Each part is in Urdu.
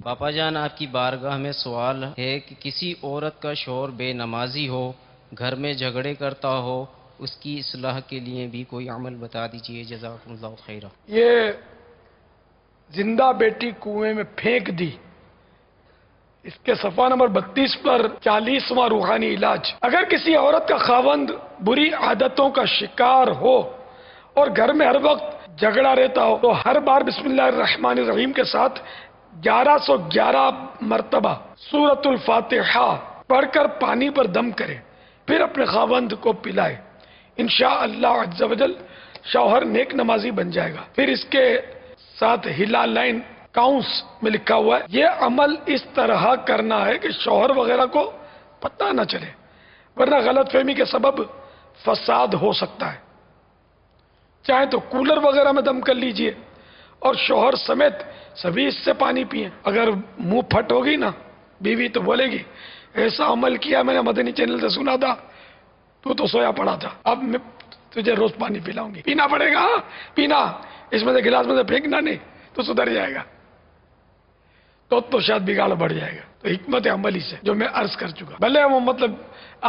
پاپا جان، آپ کی بارگاہ میں سوال ہے کہ کسی عورت کا شوہر بے نمازی ہو، گھر میں جھگڑے کرتا ہو، اس کی اصلاح کے لیے بھی کوئی عمل بتا دیجئے، جزاکم اللہ خیرہ۔ یہ زندہ بیٹی کنویں میں پھینک دی، اس کے صفحہ نمبر 32 پر 40واں روحانی علاج۔ اگر کسی عورت کا خاوند بری عادتوں کا شکار ہو اور گھر میں ہر وقت جھگڑا رہتا ہو تو ہر بار بسم اللہ الرحمن الرحیم کے ساتھ 1111 مرتبہ سورۃ الفاتحہ پڑھ کر پانی پر دم کرے، پھر اپنے خاوند کو پلائے۔ انشاءاللہ عز و جل شوہر نیک نمازی بن جائے گا۔ پھر اس کے ساتھ ہلال لائن کاؤنس میں لکھا ہوا ہے، یہ عمل اس طرح کرنا ہے کہ شوہر وغیرہ کو پتہ نہ چلے، ورنہ غلط فہمی کے سبب فساد ہو سکتا ہے۔ چاہے تو کولر وغیرہ میں دم کر لیجئے اور شوہر سمیت سبھی اس سے پانی پئیں۔ اگر منہ پھٹ ہوگی نا بیوی تو بولے گی ایسا عمل کیا میں نے مدنی چینل سے سنا تھا، تو سویا پڑا تھا، اب میں تجھے روز پانی پلاؤں گی، پینا پڑے گا، ہاں پینا، اس میں سے گلاس میں سے پھینکنا نہیں، تو سدھر جائے گا، تو شاید بگاڑ بڑھ جائے گا۔ تو حکمت عملی سے جو میں عرض کر چکا، بھلے وہ مطلب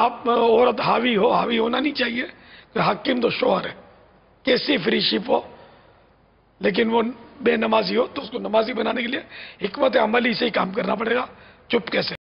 آپ عورت حاوی ہونا نہیں چاہیے، کہ حاکم تو شوہر ہے، کیسی فری شپ ہو، لیکن وہ بے نمازی ہو تو اس کو نمازی بنانے کے لیے حکمت عملی سے ہی کام کرنا پڑے گا، چپ کیسے۔